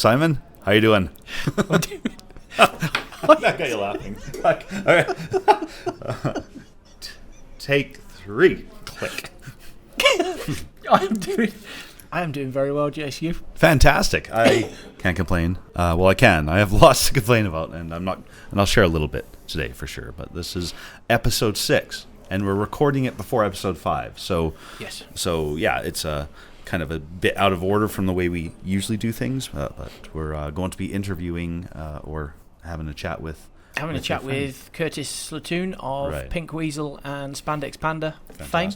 Simon, how you doing? That got you laughing. All right. Take 3. Click. I am doing very well, Jace. You? Fantastic. I can't complain. Well, I can. I have lots to complain about, and I'll share a little bit today for sure. But this is episode 6, and we're recording it before episode 5. So yes. So yeah, it's a kind of a bit out of order from the way we usually do things. But we're going to be interviewing or having a chat with. Having a chat with Curtis Slatoon of Pink Weasel and Spandex Panda fame.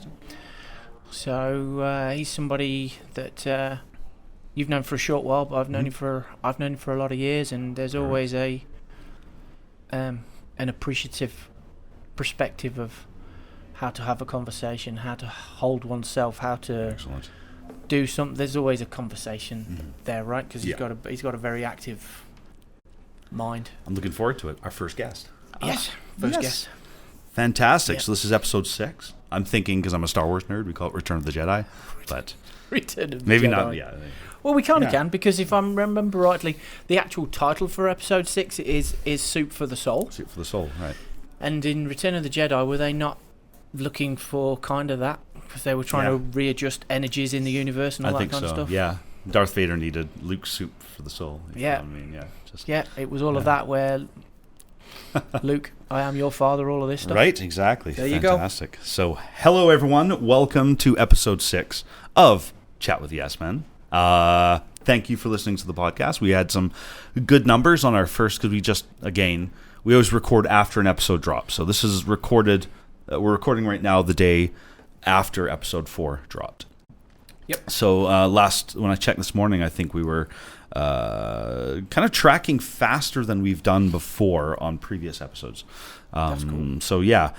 So he's somebody that you've known for a short while, but I've known him for a lot of years, and there's always an appreciative perspective of how to have a conversation, how to hold oneself, how to do something. There's always a conversation there, right? Because he's got a very active mind. I'm looking forward to it. Our first guest. Yes, first guest. Fantastic. Yep. So this is episode 6. I'm thinking, because I'm a Star Wars nerd, we call it Return of the Jedi, but Return of the maybe Jedi. not. Yeah. Well, we kind of can, because if I remember rightly, the actual title for episode 6 is Soup for the Soul. Soup for the Soul, right? And in Return of the Jedi, were they not looking for kind of that? Because they were trying to readjust energies in the universe and all that kind of stuff. Yeah. Darth Vader needed Luke's soup for the soul. Yeah. I mean, it was all of that where Luke, I am your father, all of this stuff. Right, exactly. There you Fantastic. Go. So, hello everyone. Welcome to episode 6 of Chat with Yes Men. Thank you for listening to the podcast. We had some good numbers on our first, because we always record after an episode drops. So this is recorded, we're recording right now the day after episode 4 dropped. Yep. So when I checked this morning, I think we were kind of tracking faster than we've done before on previous episodes. That's cool. So yeah,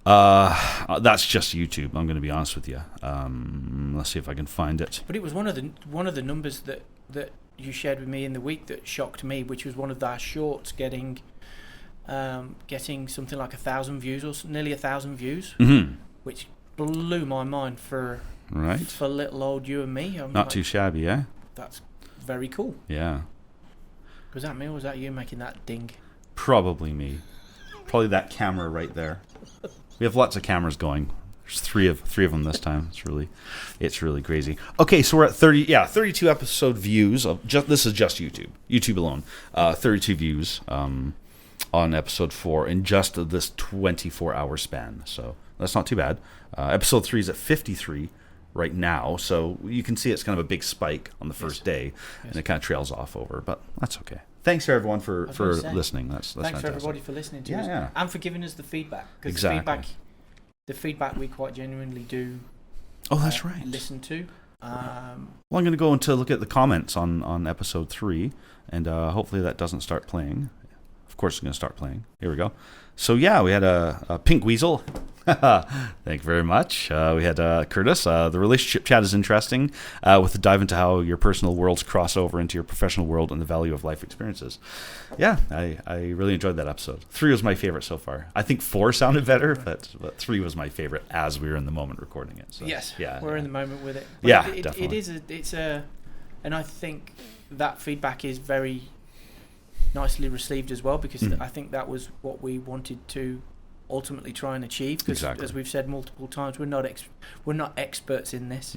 that's just YouTube. I'm going to be honest with you. Let's see if I can find it. But it was one of the numbers that you shared with me in the week that shocked me, which was one of our shorts getting something like 1,000 views or nearly 1,000 views, which blew my mind for little old you and me. Not too shabby, eh? That's very cool. Yeah. Was that me or was that you making that ding? Probably me. Probably that camera right there. We have lots of cameras going. There's three of them this time. It's really crazy. Okay, so we're at 32 episode views of this is just YouTube alone. 32 views on episode 4 in just this 24-hour span. So that's not too bad. Episode 3 is at 53 right now, so you can see it's kind of a big spike on the first day, and it kind of trails off over, but that's okay. Thanks to everyone for listening. That's thanks fantastic. for everybody for listening to us and for giving us the feedback. Because the feedback we quite genuinely do. Oh, that's right. Listen to. Well, I'm going to go into look at the comments on episode 3, and hopefully that doesn't start playing. Of course, it's going to start playing. Here we go. So yeah, we had a Pink Weasel. Thank you very much. We had Curtis. The relationship chat is interesting, with a dive into how your personal worlds cross over into your professional world and the value of life experiences. Yeah, I really enjoyed that episode. 3 was my favorite so far. I think 4 sounded better, but 3 was my favorite as we were in the moment recording it. So, yes, we're in the moment with it. But definitely. And I think that feedback is very nicely received as well, because I think that was what we wanted to ultimately try and achieve, because as we've said multiple times, we're not experts in this.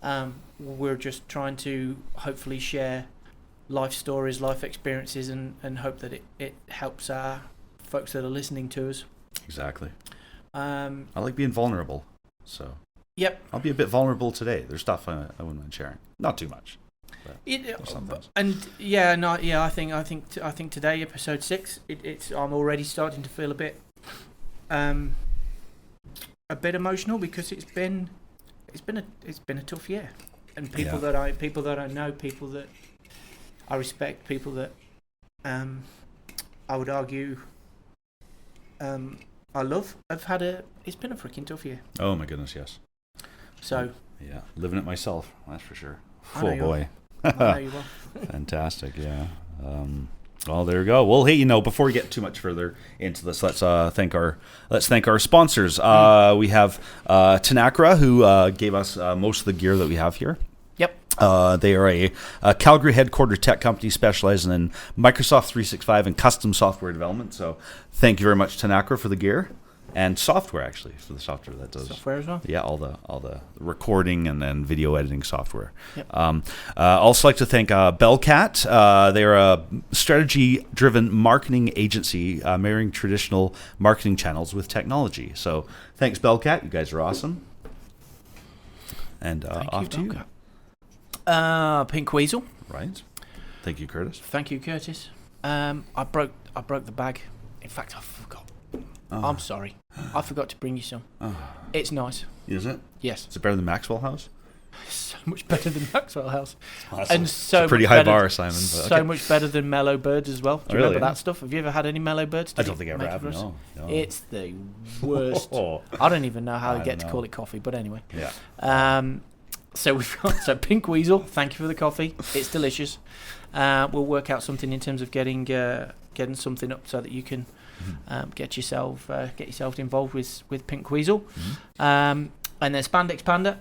No. We're just trying to hopefully share life stories, life experiences, and hope that it helps our folks that are listening to us. Exactly. I like being vulnerable, so yep, I'll be a bit vulnerable today. There's stuff I wouldn't mind sharing, not too much. I think today, episode 6, I'm already starting to feel a bit emotional, because it's been a tough year, and people that I know, people that I respect, people that I would argue I love, it's been a freaking tough year. Oh my goodness, yes. So yeah, living it myself, that's for sure. Oh boy. I know you will. Fantastic, yeah. Well, there we go. Well, hey, before we get too much further into this, let's thank our sponsors. We have Tanakra, who gave us most of the gear that we have here. Yep. They are a Calgary headquartered tech company specializing in Microsoft 365 and custom software development. So thank you very much, Tanakra, for the gear. And software, actually, for the software that does software as well. Yeah, all the recording and then video editing software. Yep. Also like to thank Bellcat. They're a strategy-driven marketing agency, marrying traditional marketing channels with technology. So thanks, Bellcat. You guys are awesome. And off to you. Pink Weasel. Right. Thank you, Curtis. Thank you, Curtis. I broke the bag. In fact, I forgot. Oh. I'm sorry. I forgot to bring you some. Oh. It's nice. Is it? Yes. Is it better than Maxwell House? So much better than Maxwell House. And so it's a pretty high bar, Simon. But so much better than Mellow Birds as well. Do you remember that stuff? Have you ever had any Mellow Birds? I don't think I ever have. No. It's the worst. I don't even know how they get to call it coffee, but anyway. Yeah. So we've got Pink Weasel. Thank you for the coffee. It's delicious. We'll work out something in terms of getting something up so that you can get yourself involved with Pink Weasel. Mm-hmm. And then Spandex Panda.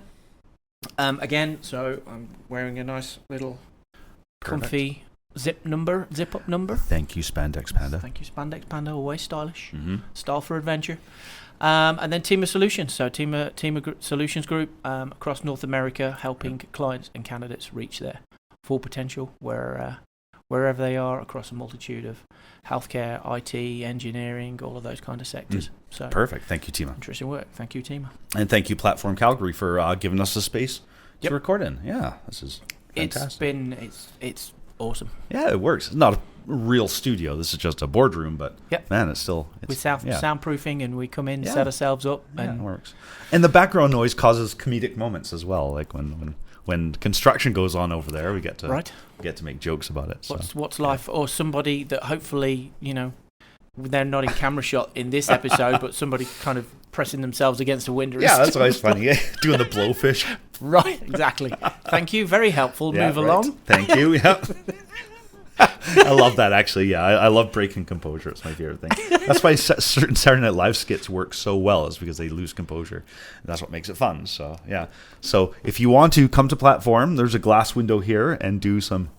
Again, so I'm wearing a nice little comfy zip up number. Thank you, Spandex Panda. Thank you, Spandex Panda. Always stylish. Mm-hmm. Style for adventure. And then TEEMA Solutions. So TEEMA Solutions Group across North America, helping clients and candidates reach their full potential wherever they are across a multitude of healthcare, IT, engineering, all of those kind of sectors. So perfect. Thank you, TEEMA. Interesting work. Thank you, TEEMA. And thank you, Platform Calgary, for giving us the space to record in. Yeah, this is fantastic. It's awesome. Yeah, it works. It's not a real studio. This is just a boardroom, but man, it's with soundproofing, and we come in, set ourselves up, and it works. And the background noise causes comedic moments as well, like when construction goes on over there, we get to make jokes about it. What's life, or somebody that hopefully, they're not in camera shot in this episode, but somebody kind of pressing themselves against a window. Yeah, that's always funny. Doing the blowfish. Right, exactly. Thank you. Very helpful. Move along. Thank you. Yeah. I love that, actually. Yeah, I love breaking composure. It's my favorite thing. That's why certain Saturday Night Live skits work so well, is because they lose composure. And that's what makes it fun. So, yeah. So, if you want to come to Platform, there's a glass window here, and do some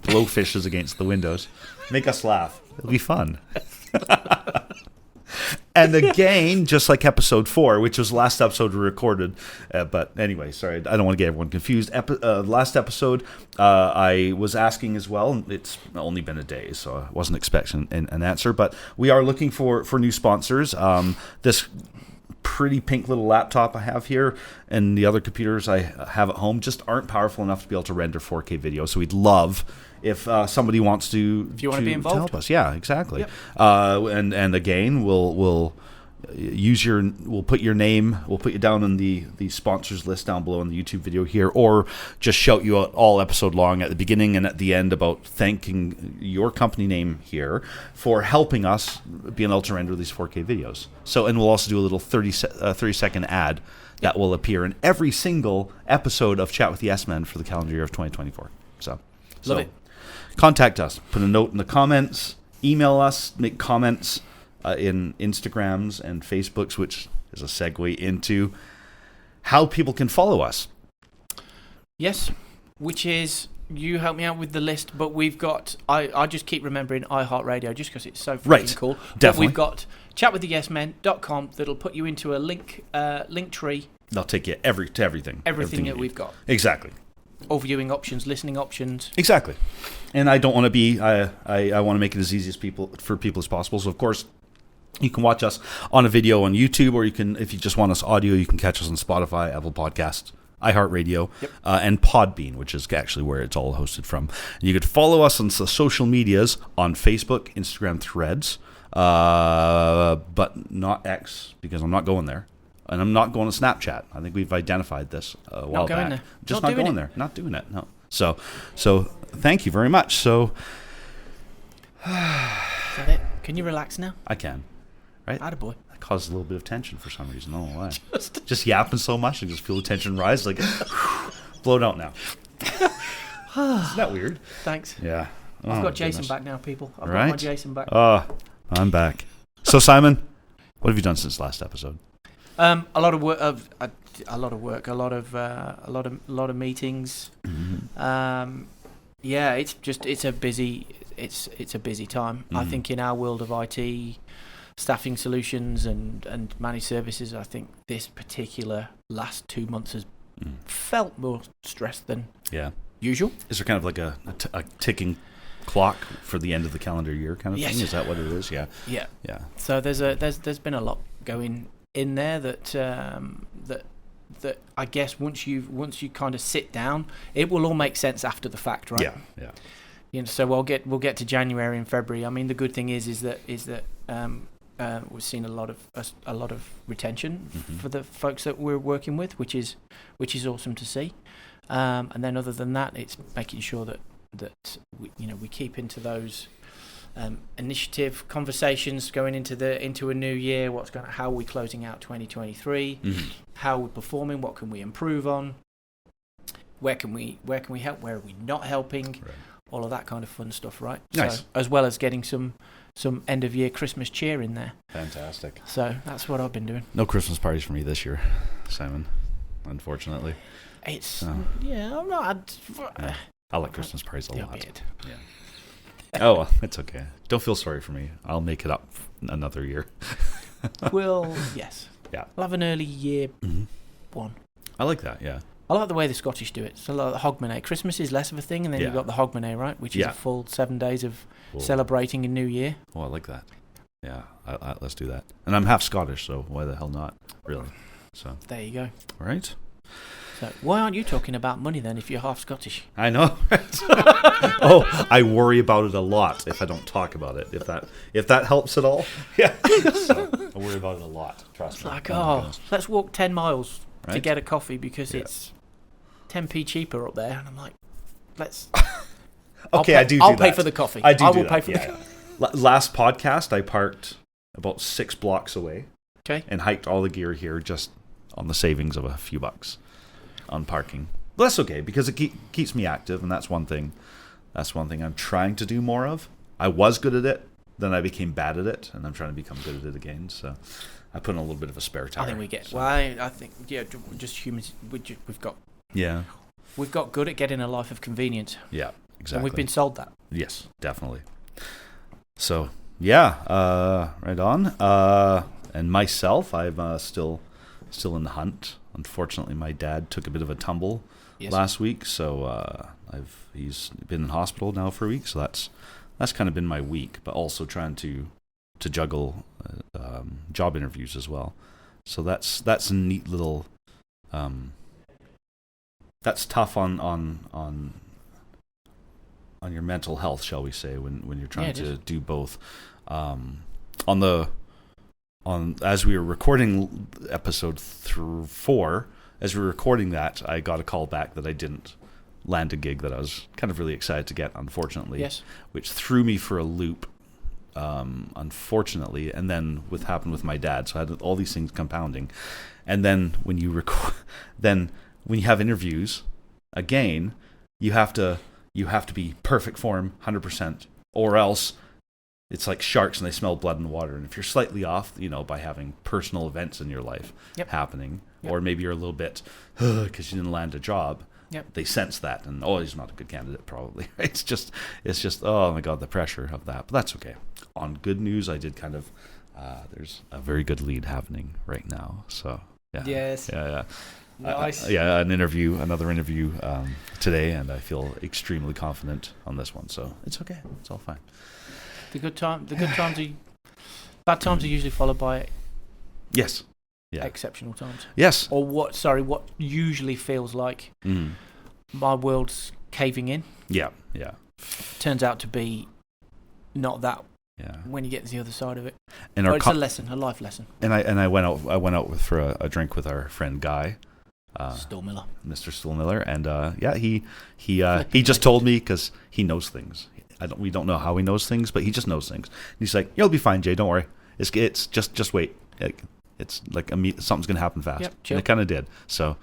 blowfishes against the windows. Make us laugh. It'll be fun. And again, just like episode 4, which was the last episode we recorded, but anyway, sorry, I don't want to get everyone confused. Last episode, I was asking as well. It's only been a day, so I wasn't expecting an answer, but we are looking for new sponsors. This pretty pink little laptop I have here and the other computers I have at home just aren't powerful enough to be able to render 4K video, so we'd love if somebody wants to, if you want to be involved, help us. Yeah, exactly. Yep. And again, we'll put your name, we'll put you down on the sponsors list down below in the YouTube video here, or just shout you out all episode long at the beginning and at the end about thanking your company name here for helping us being able to render these 4K videos. So, and we'll also do a little 30-second ad that will appear in every single episode of Chat with the S-Men for the calendar year of 2024. So love it. Contact us. Put a note in the comments. Email us. Make comments in Instagrams and Facebooks, which is a segue into how people can follow us. Yes, which is, you help me out with the list, but we've got, I just keep remembering iHeartRadio just because it's so freaking cool. Definitely. But we've got chatwiththeyesmen.com that'll put you into a link tree. They'll take you to everything. Everything that we've got. Exactly. Or viewing options, listening options. Exactly. And I don't want to be, I want to make it as easy for people as possible. So, of course, you can watch us on a video on YouTube, or you can, if you just want us audio, you can catch us on Spotify, Apple Podcasts, iHeartRadio, and Podbean, which is actually where it's all hosted from. And you could follow us on the social medias on Facebook, Instagram, Threads, but not X, because I'm not going there. And I'm not going to Snapchat. I think we've identified this a while back. There. Just not going there. Not doing it. No. So thank you very much. So is that it? Can you relax now? I can. Right? Attaboy. That caused a little bit of tension for some reason. I don't know why. Just yapping so much, I just feel the tension rise. Like, blow it out now. Isn't that weird? Thanks. Yeah. I've got Jason back now, people. I've got my Jason back. Oh, I'm back. So, Simon, what have you done since last episode? A lot of work. a lot of work, a lot of meetings. Mm-hmm. It's a busy time. I think in our world of IT, staffing solutions and managed services, I think this particular last 2 months has felt more stressed than usual. Is there kind of like a ticking clock for the end of the calendar year kind of thing? Is that what it is? Yeah. So there's been a lot going in there that I guess once you kind of sit down, it will all make sense after the fact, right? Yeah. So we'll get to January and February. I mean, the good thing is that we've seen a lot of retention for the folks that we're working with, which is awesome to see. And then other than that, it's making sure that we keep into those initiative conversations going into a new year. How are we closing out 2023? How are we performing? What can we improve on? Where can we help? Where are we not helping? Right. All of that kind of fun stuff, right? Nice. So, as well as getting some end of year Christmas cheer in there. Fantastic. So that's what I've been doing. No Christmas parties for me this year, Simon. Unfortunately. I'm not. I like Christmas parties a lot. Yeah. Oh, well, it's okay. Don't feel sorry for me. I'll make it up another year. Yes. Yeah. I'll have an early year one. I like that, yeah. I like the way the Scottish do it. So like the Hogmanay. Christmas is less of a thing, and then you've got the Hogmanay, right? Which is a full 7 days of celebrating a new year. Oh, I like that. Yeah, let's do that. And I'm half Scottish, so why the hell not? Really. So there you go. All right. So why aren't you talking about money then if you're half Scottish? I know. Oh, I worry about it a lot if I don't talk about it. If that helps at all. Yeah. So I worry about it a lot. Trust me. It's like, let's walk 10 miles to get a coffee because it's 10p cheaper up there, and I'm like, let's. Okay, I'll pay for the coffee. I will pay for the coffee. Last podcast, I parked about 6 blocks away. Okay. And hiked all the gear here just on the savings of a few bucks on parking. But that's okay because it keeps me active, and that's one thing. That's one thing I'm trying to do more of. I was good at it, then I became bad at it, and I'm trying to become good at it again. So I put in a little bit of a spare tire. I think we get. So. Well, I think just humans. We've got. Yeah. We've got good at getting a life of convenience. Yeah, exactly. And we've been sold that. Yes, definitely. So right on. And myself, I'm still in the hunt. Unfortunately, my dad took a bit of a tumble last week, so he's been in hospital now for a week. So that's kind of been my week, but also trying to juggle job interviews as well. So that's a neat little. That's tough on your mental health, shall we say, when you're trying to do both. As we were recording episode 4, as we were recording that, I got a call back that I didn't land a gig that I was kind of really excited to get, unfortunately, which threw me for a loop, unfortunately. And then what happened with my dad, so I had all these things compounding. And then when you when you have interviews, again, you have to be perfect form, 100%, or else it's like sharks and they smell blood and water. And if you're slightly off, by having personal events in your life happening, or maybe you're a little bit because you didn't land a job, they sense that, and he's not a good candidate probably. It's just oh my god, the pressure of that. But that's okay. On good news, I did kind of there's a very good lead happening right now. So nice. Another interview today, and I feel extremely confident on this one. So it's okay. It's all fine. The good times bad times are usually followed by exceptional times. Yes. Or what usually feels like my world's caving in. Yeah. Turns out to be not that. Yeah. When you get to the other side of it, and it's a lesson, a life lesson. And I went out for a drink with our friend Guy. Mr. Stillmiller, and he just told me because he knows things. We don't know how he knows things, but he just knows things. And he's like, "You'll be fine, Jay. Don't worry. It's just wait. It's like something's gonna happen fast." Yep, and it kind of did. So,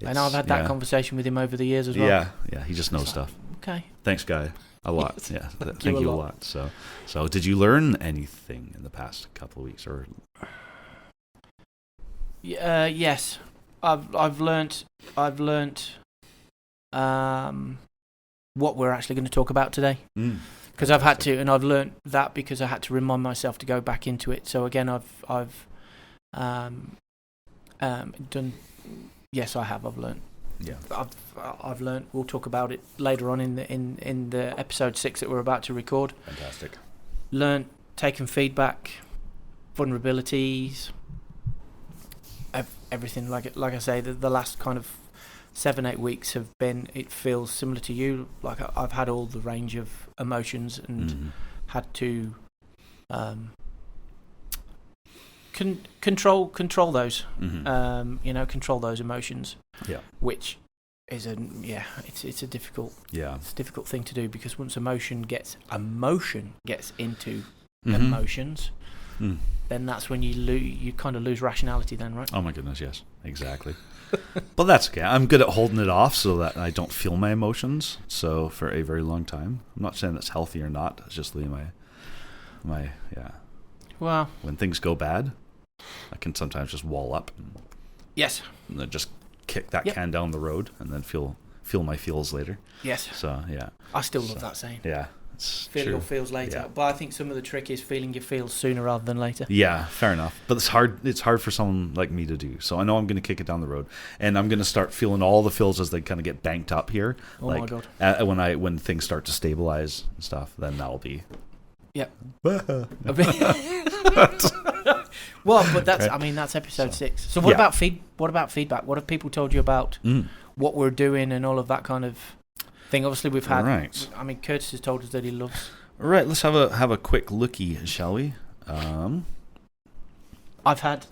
and I've had that conversation with him over the years as well. Yeah. He just knows stuff. Okay. Thanks, Guy. A lot. Yeah. Thank you a lot. So did you learn anything in the past couple of weeks or? Yes. I've learnt what we're actually going to talk about today. Because I've had to, and I've learnt that because I had to remind myself to go back into it. So again, I've done. Yes, I have. I've learnt. Yeah. I've learnt. We'll talk about it later on in the episode 6 that we're about to record. Fantastic. Learnt, taken feedback, vulnerabilities, everything. Like I say, the last kind of 7-8 weeks have been. It feels similar to you. Like I've had all the range of emotions and had to control those. Control those emotions. Yeah. Which is it's a difficult. Yeah. It's a difficult thing to do because once emotion gets into emotions, then that's when you kind of lose rationality. Then, right? Oh my goodness, yes, exactly. But that's okay. I'm good at holding it off so that I don't feel my emotions. So for a very long time, I'm not saying that's healthy or not. It's just my yeah. Well, when things go bad, I can sometimes just wall up. Yes. And then just kick that can down the road, and then feel my feels later. Yes. So yeah. I still love that saying. Yeah. Feel your feels later, but I think some of the trick is feeling your feels sooner rather than later. Yeah, fair enough. But it's hard for someone like me to do. So I know I'm going to kick it down the road, and I'm going to start feeling all the feels as they kind of get banked up here. Oh my god! When things start to stabilize and stuff, then that'll be. Yep. Well, but that's that's episode 6. So what about feedback? What have people told you about what we're doing and all of that kind of thing? Obviously, we've had. Right. I mean, Curtis has told us that he loves. All right, let's have a quick lookie, shall we? I've had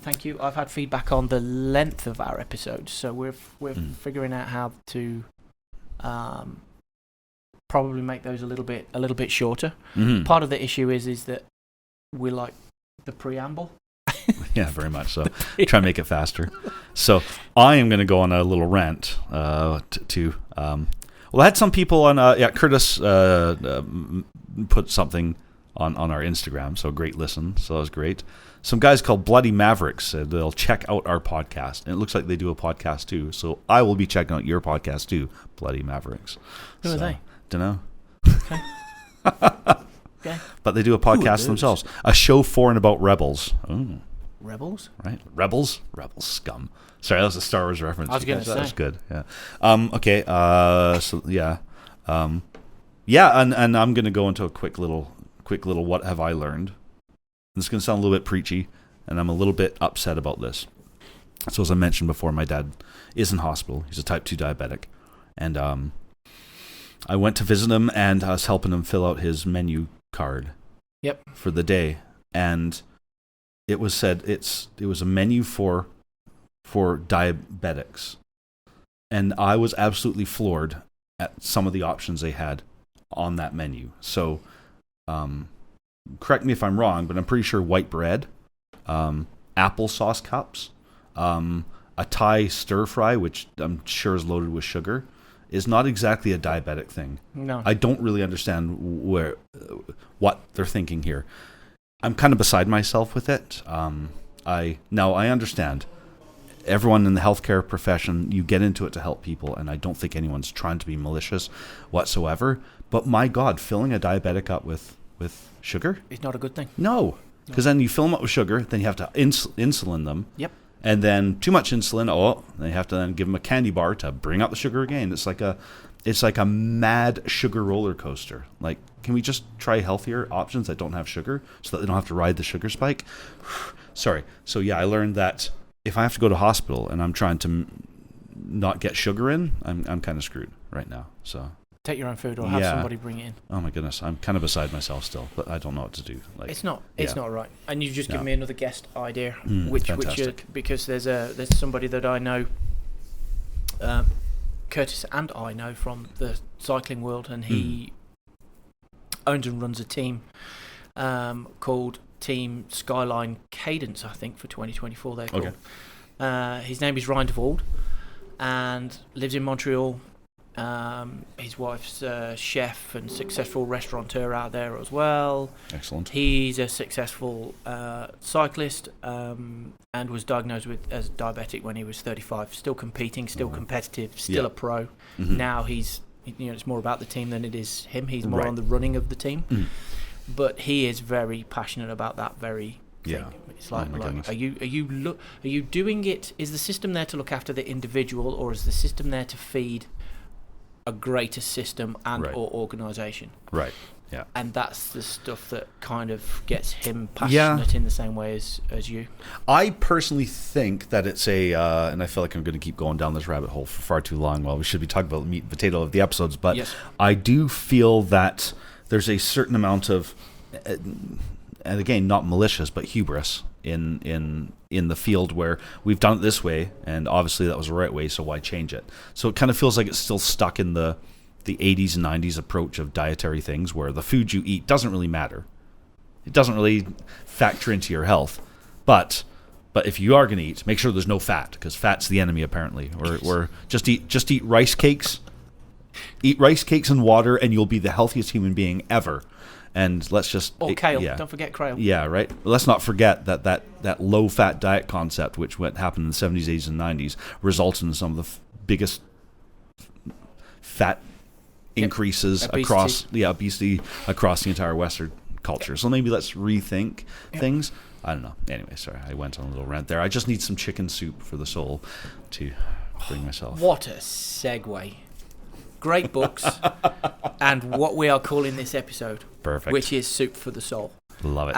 feedback on the length of our episodes, so we're figuring out how to probably make those a little bit shorter. Part of the issue is that we like the preamble. Yeah, very much so. Try and make it faster. So I am going to go on a little rant well, I had some people on. Curtis put something on our Instagram, so great listen. So that was great. Some guys called Bloody Mavericks said they'll check out our podcast, and it looks like they do a podcast too. So I will be checking out your podcast too, Bloody Mavericks. Who are they? Don't know. Okay. Okay. But they do a podcast themselves. A show for and about rebels. Ooh. Rebels? Right. Rebels scum. Sorry, that was a Star Wars reference. I was going to say. That was good. Yeah. Okay. So yeah. And I'm going to go into a quick little what have I learned. This is going to sound a little bit preachy, and I'm a little bit upset about this. So as I mentioned before, my dad is in hospital. He's a type 2 diabetic, and I went to visit him, and I was helping him fill out his menu card. Yep. For the day, and it was said it was a menu for diabetics, and I was absolutely floored at some of the options they had on that menu. So, correct me if I'm wrong, but I'm pretty sure white bread, applesauce cups, a Thai stir fry, which I'm sure is loaded with sugar, is not exactly a diabetic thing. No, I don't really understand what they're thinking here. I'm kind of beside myself with it. I understand. Everyone in the healthcare profession, you get into it to help people, and I don't think anyone's trying to be malicious whatsoever. But my God, filling a diabetic up with sugar? It's not a good thing. No, because then you fill them up with sugar, then you have to insulin them. Yep. And then too much insulin, then you have to then give them a candy bar to bring up the sugar again. It's like a mad sugar roller coaster. Like, can we just try healthier options that don't have sugar so that they don't have to ride the sugar spike? Sorry. So yeah, I learned that if I have to go to hospital and I'm trying to not get sugar in, I'm kind of screwed right now. So take your own food or have somebody bring it in. Oh my goodness, I'm kind of beside myself still, but I don't know what to do. Like, it's not right. And you've just given me another guest idea, which because there's somebody that I know, Curtis and I know from the cycling world, and he owns and runs a team called Team Skyline Cadence, I think, for 2024 they're called. Okay. His name is Ryan DeVald and lives in Montreal, His wife's a chef and successful restaurateur out there as well. Excellent. He's a successful cyclist and was diagnosed as diabetic when he was 35. Still competing, still competitive, still a pro. Mm-hmm. Now it's more about the team than it is him. He's more on the running of the team. Mm. But he is very passionate about that very thing. Yeah. It's like are you doing it? Is the system there to look after the individual, or is the system there to feed a greater system and or organisation? Right. Yeah. And that's the stuff that kind of gets him passionate in the same way as you. I personally think that it's and I feel like I'm going to keep going down this rabbit hole for far too long. Well, we should be talking about the meat and potato of the episodes, but yes. I do feel that there's a certain amount of, and again, not malicious, but hubris in the field where we've done it this way, and obviously that was the right way, so why change it? So it kind of feels like it's still stuck in the 80s and 90s approach of dietary things where the food you eat doesn't really matter. It doesn't really factor into your health. But if you are going to eat, make sure there's no fat, because fat's the enemy apparently. Or just eat rice cakes. Eat rice cakes and water and you'll be the healthiest human being ever. And let's just... kale. Yeah. Don't forget kale. Yeah, right. Let's not forget that low-fat diet concept, which happened in the 70s, 80s, and 90s, resulted in some of the biggest fat increases across obesity across the entire Western culture. So maybe let's rethink things. I don't know. Anyway, sorry, I went on a little rant there. I just need some chicken soup for the soul to bring myself. What a segue. Great books, and what we are calling this episode, perfect, which is Soup for the Soul. Love it.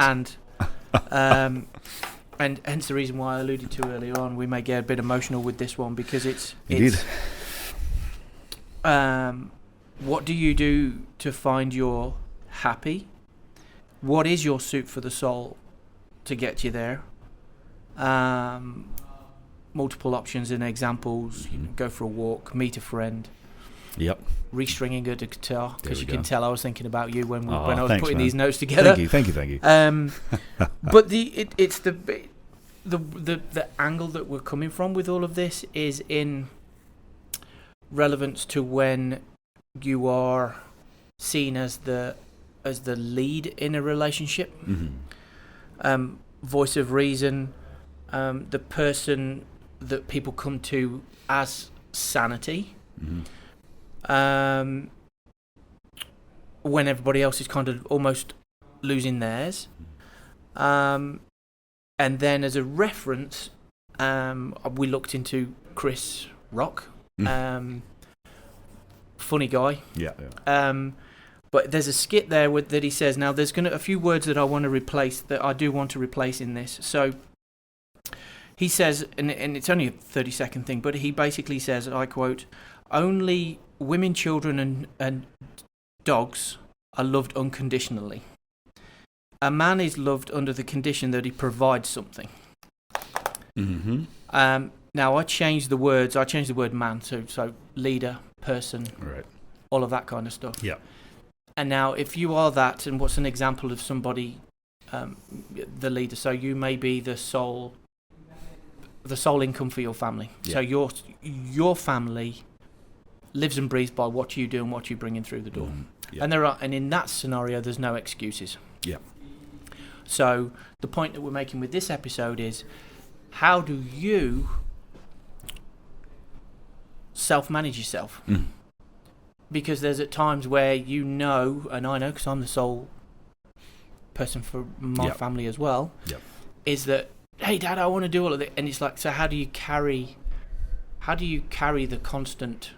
And hence the reason why I alluded to earlier on, we may get a bit emotional with this one, because it's what do you do to find you're happy? What is your soup for the soul to get you there? Multiple options and examples. Go for a walk, meet a friend. Yep. Restringing a guitar, because you can tell I was thinking about you when I was putting these notes Thank together. you. But it's the angle that we're coming from with all of this is in relevance to when you are seen as the lead in a relationship, voice of reason, the person that people come to as sanity. When everybody else is kind of almost losing theirs, and then as a reference, we looked into Chris Rock, funny guy. But there's a skit there that he says, now there's a few words that I want to replace, that I do want to replace in this. So he says, and it's only a 30-second thing, but he basically says, I quote, "Only women, children, and dogs are loved unconditionally. A man is loved under the condition that he provides something." Now I changed the words. I changed the word man, so leader, person, right, all of that kind of stuff. Yeah. And now, if you are that, and what's an example of somebody, the leader? So you may be the sole income for your family. Yeah. So your family lives and breathes by what you do and what you bring in through the door. And in that scenario, there's no excuses. Yeah. So the point that we're making with this episode is, how do you self-manage yourself? Because there's at times where and I know because I'm the sole person for my family as well, is that, hey Dad, I want to do all of it, and it's like, so how do you carry the constant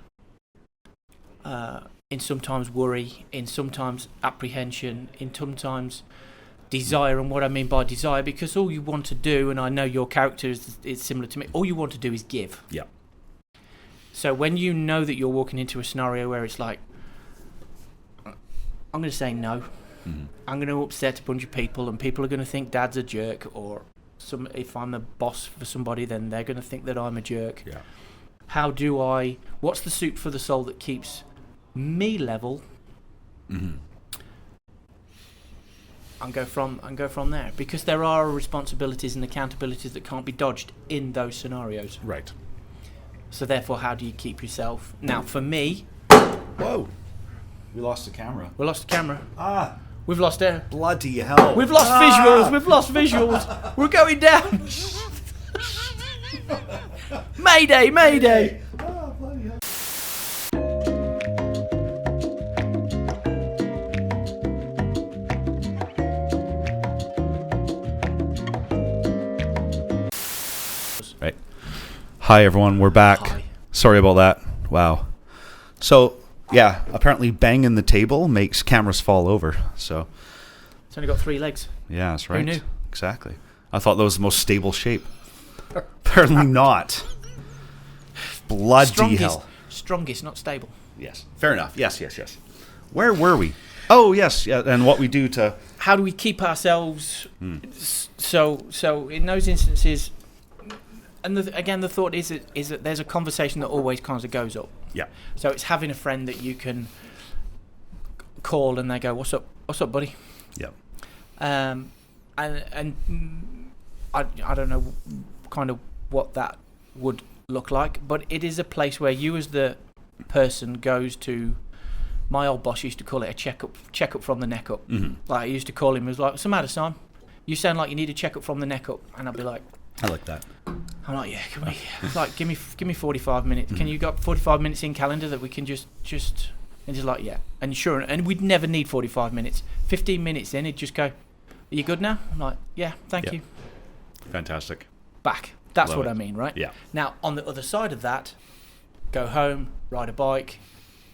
in sometimes worry, in sometimes apprehension, in sometimes desire? And what I mean by desire, because all you want to do, and I know your character is similar to me, all you want to do is give. Yeah. So when you know that you're walking into a scenario where it's like, I'm going to say no, I'm going to upset a bunch of people, and people are going to think Dad's a jerk, or if I'm the boss for somebody, then they're going to think that I'm a jerk. Yeah. What's the soup for the soul that keeps me level? And go from there, because there are responsibilities and accountabilities that can't be dodged in those scenarios. Right. So therefore, how do you keep yourself? Now, for me, Whoa. We lost the camera. We lost the camera. Ah. We've lost air. Bloody hell. We've lost visuals. We've lost visuals. We're going down. Mayday, mayday. Oh, bloody hell. Right. Hi, everyone. We're back. Hi. Sorry about that. Wow. So, yeah, apparently banging the table makes cameras fall over. So, It's only got 3 legs. yeah, that's right. Who knew? Exactly. I thought that was the most stable shape. Apparently not. Bloody hell. Strongest, not stable. Yes. Fair enough. Yes. Where were we? Oh, yes. Yeah, and what we do to... How do we keep ourselves... So in those instances... And again, the thought is that there's a conversation that always kind of goes up. Yeah. So it's having a friend that you can call and they go, "What's up, buddy?" Yeah. And I don't know kind of what that would look like, but it is a place where you as the person goes to. My old boss used to call it a checkup from the neck up. Mm-hmm. Like I used to call him, it was like, "What's the matter, Sam? You sound like you need a checkup from the neck up," and I'd be like. I like that. I'm like, yeah, can we? Like, give me 45 minutes. Can you got 45 minutes in calendar that we can just and just like, yeah. And sure, and we'd never need 45 minutes. 15 minutes in, it'd just go, "Are you good now?" I'm like, yeah, thank you. Fantastic. Back. That's Love what it. I mean, right? Yeah. Now, on the other side of that, go home, ride a bike,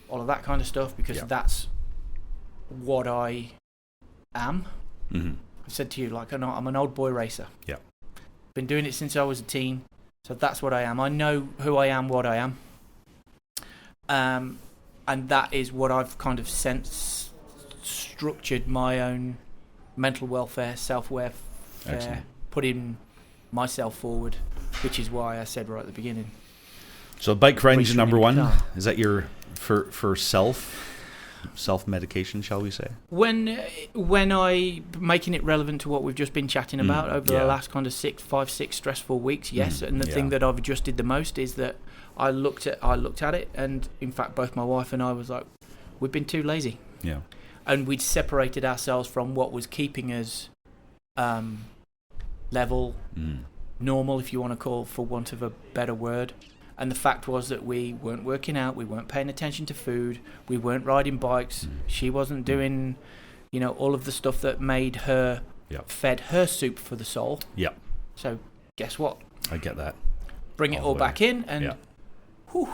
all of that kind of stuff, because that's what I am. Mm-hmm. I said to you, like, I'm an old boy racer. Yeah. Been doing it since I was a teen, so that's what I am. I know who I am, what I am, and that is what I've kind of structured my own mental welfare, self-welfare, putting myself forward, which is why I said right at the beginning. So bike riding is your number one. car. Is that your for self-medication, shall we say? When I making it relevant to what we've just been chatting about over the last kind of 6 stressful weeks, yes. And the thing that I've adjusted the most is that I looked at it, and in fact, both my wife and I was like, we've been too lazy. Yeah. And we'd separated ourselves from what was keeping us level, normal, if you want to call, for want of a better word. And the fact was that we weren't working out, we weren't paying attention to food, we weren't riding bikes, she wasn't doing, all of the stuff that made her, fed her soup for the soul. Yeah. So guess what? I get that. Bring it all back in and, whew.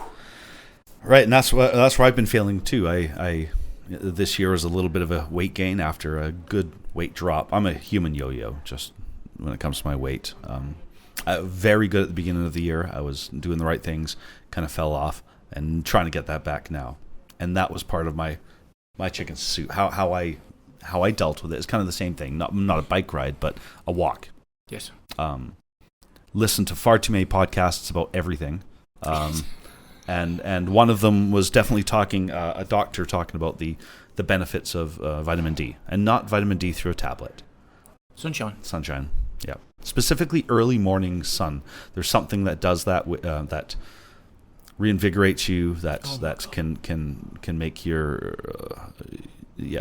Right, and that's where I've been feeling too. I this year was a little bit of a weight gain after a good weight drop. I'm a human yo-yo, just when it comes to my weight. Very good at the beginning of the year. I was doing the right things, kind of fell off, and trying to get that back now. And that was part of my chicken soup. How I dealt with it. It's kind of the same thing. Not a bike ride, but a walk. Yes. Listen to far too many podcasts about everything. And one of them was definitely talking, a doctor talking about the benefits of vitamin D, and not vitamin D through a tablet. Sunshine. Yeah. Specifically early morning sun. There's something that does that that reinvigorates you, that can make your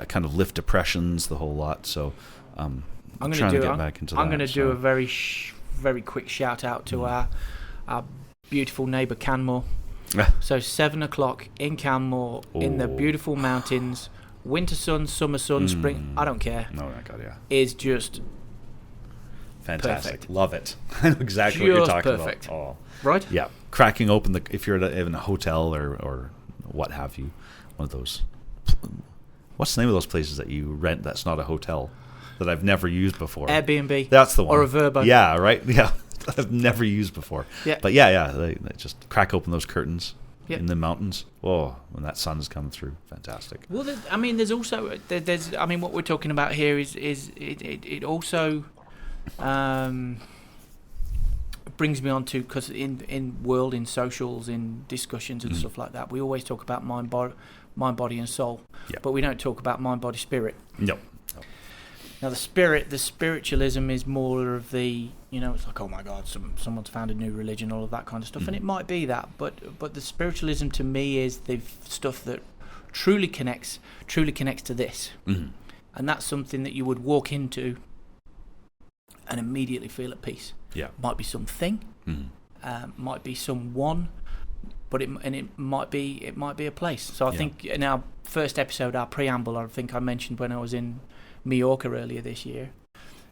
kind of lift depressions, the whole lot. So I'm trying to get back into that. I'm going to do a very very quick shout out to our beautiful neighbour Canmore. So 7:00 in Canmore, in the beautiful mountains, winter sun, summer sun, spring, I don't care. Oh my God, yeah. Is just fantastic. Perfect. Love it. I know exactly what you're talking about. Oh. Right? Yeah. Cracking open if you're in a hotel or what have you, one of those. What's the name of those places that you rent that's not a hotel that I've never used before? Airbnb. That's the one. Or a Verbo. Yeah, right? Yeah. I've never used before. Yeah. But they just crack open those curtains in the mountains. Oh, when that sun is coming through. Fantastic. Well, there's also, what we're talking about here is it also brings me on to, because in socials, in discussions and stuff like that, we always talk about mind, body and soul, but we don't talk about mind, body, spirit. No. Now the spiritualism is more of the, it's like, oh my God, someone's found a new religion, all of that kind of stuff, and it might be that, but the spiritualism to me is the stuff that truly connects to this. Mm-hmm. And that's something that you would walk into and immediately feel at peace. Yeah. Might be something, might be someone, but it might be a place. So I think in our first episode, our preamble, I think I mentioned when I was in Mallorca earlier this year,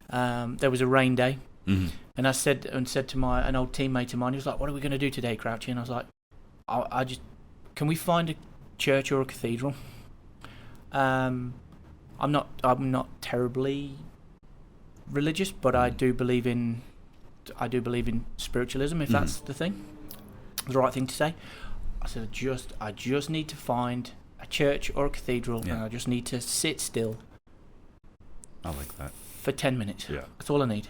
there was a rain day, and I said to an old teammate of mine, he was like, "What are we going to do today, Crouchy?" And I was like, "I just, can we find a church or a cathedral?" I'm not terribly religious, but I do believe in spiritualism, if that's the right thing to say. I said, I just need to find a church or a cathedral, and I just need to sit still. I like that. For 10 minutes. Yeah. That's all I need.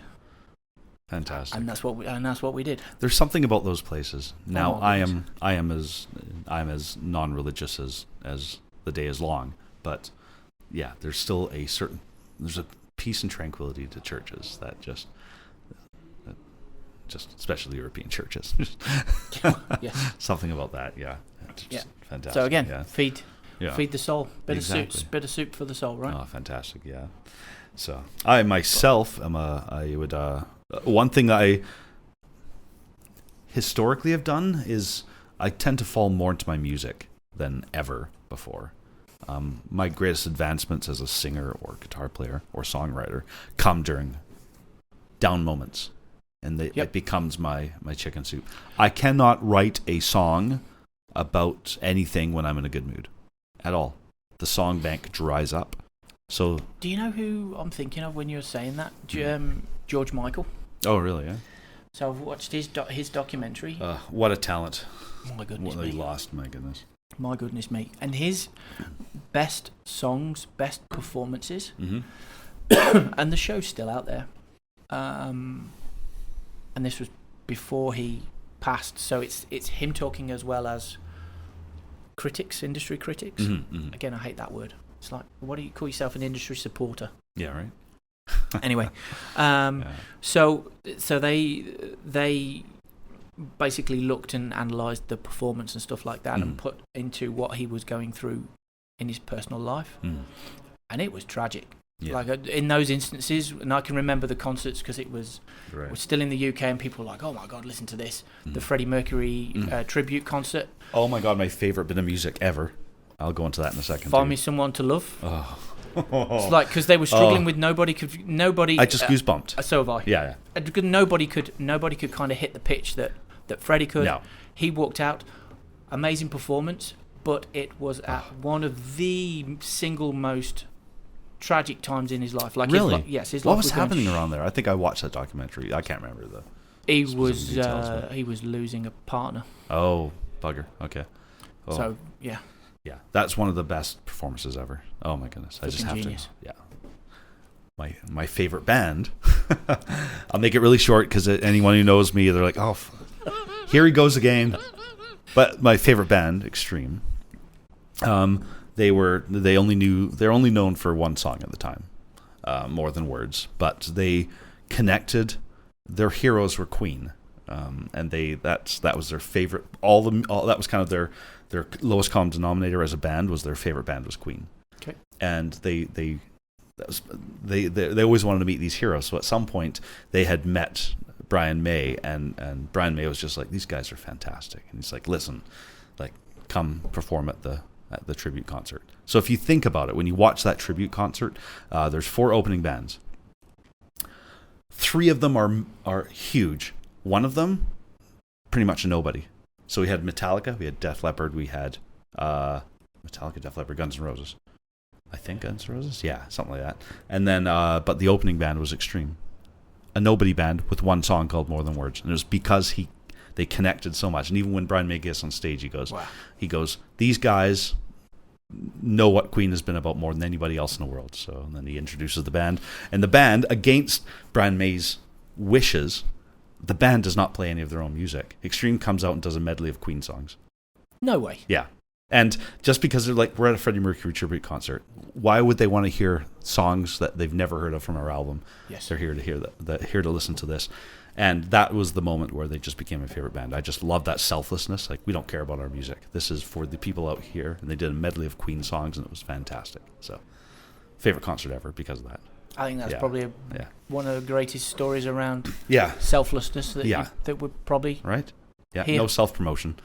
Fantastic. And that's what we did. There's something about those places. Now I am as non-religious as the day is long, but yeah, there's still there's a peace and tranquility to churches that just especially European churches. Yes. Something about that, fantastic. So again, feed the soul. Bit of soup for the soul, right? Oh, fantastic, yeah. So I myself am one thing that I historically have done is I tend to fall more into my music than ever before. My greatest advancements as a singer or guitar player or songwriter come during down moments, and it becomes my chicken soup. I cannot write a song about anything when I'm in a good mood at all. The song bank dries up. So, do you know who I'm thinking of when you're saying that? George Michael. Oh, really? Yeah. So I've watched his documentary. What a talent! My goodness what me. He lost. My goodness. My goodness me. And his best songs, best performances, and the show's still out there. And this was before he passed, so it's him talking as well as industry critics. Again, I hate that word. It's like, what do you call yourself, an industry supporter? Yeah, right. Anyway, so they basically looked and analysed the performance and stuff like that, and put into what he was going through in his personal life, and it was tragic. Yeah. Like in those instances, and I can remember the concerts because it was still in the UK, and people were like, "Oh my God, listen to this!" The Freddie Mercury tribute concert. Oh my God, my favourite bit of music ever. I'll go into that in a second. Find Me Someone to Love. Oh. It's like, because they were struggling with nobody. I just goosebumped. So have I. Yeah. Nobody could kind of hit the pitch that Freddie could. No. He walked out, amazing performance, but it was at one of the single most tragic times in his life. Like, really? His life. What was happening around there? I think I watched that documentary. I can't remember the. He was losing a partner. Oh, bugger. Okay. Oh. So yeah. Yeah, that's one of the best performances ever. Oh my goodness, I just have genius. to. Yeah, my favorite band. I'll make it really short because anyone who knows me, they're like, "Oh, here he goes again." But my favorite band, Extreme. They're only known for one song at the time, More Than Words. But they connected. Their heroes were Queen, and that was their favorite. That was kind of their lowest common denominator as a band was their favorite band was Queen. Okay. And they always wanted to meet these heroes. So at some point they had met Brian May, and Brian May was just like, "These guys are fantastic." And he's like, "Listen, like, come perform at the tribute concert." So if you think about it, when you watch that tribute concert, there's 4 opening bands. 3 of them are huge. One of them, pretty much a nobody. So we had Metallica, we had Def Leppard, we had Metallica, Def Leppard, Guns N' Roses. I think Guns N' Roses? Yeah, something like that. And then, but the opening band was Extreme. A nobody band with one song called More Than Words. And it was because they connected so much. And even when Brian May gets on stage, he goes, "These guys know what Queen has been about more than anybody else in the world." So and then he introduces the band. And the band, against Brian May's wishes, the band does not play any of their own music. Extreme comes out and does a medley of Queen songs. No way. Yeah. And just because they're like, we're at a Freddie Mercury tribute concert, why would they want to hear songs that they've never heard of from our album? Yes. They're here to hear here to listen to this. And that was the moment where they just became my favorite band. I just love that selflessness. Like, we don't care about our music. This is for the people out here. And they did a medley of Queen songs, and it was fantastic. So, favorite concert ever because of that. I think that's probably one of the greatest stories around selflessness that would probably hear. No self-promotion.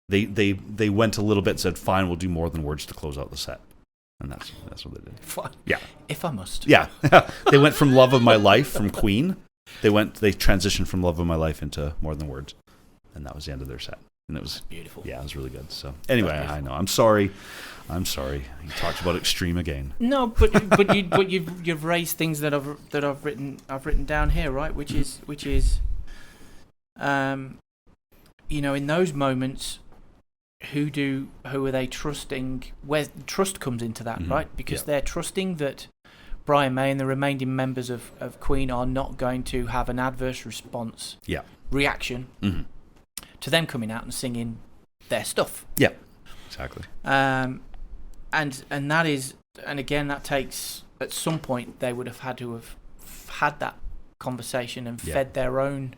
They went a little bit and said, fine, we'll do more than words to close out the set. And that's what they did. Fine. Yeah. If I must. Yeah. They went from Love of My Life from Queen. They transitioned from Love of My Life into More Than Words. And that was the end of their set. And it was beautiful. Yeah, it was really good. So anyway, I know. I'm sorry. You talked about extreme again. No, but you've raised things that I've written down here, right? Which is in those moments, who are they trusting? Where trust comes into that, right? Because they're trusting that Brian May and the remaining members of Queen are not going to have an adverse reaction to them coming out and singing their stuff. Yeah, exactly. And that is, and again, that takes, at some point they would have had to have had that conversation and fed their own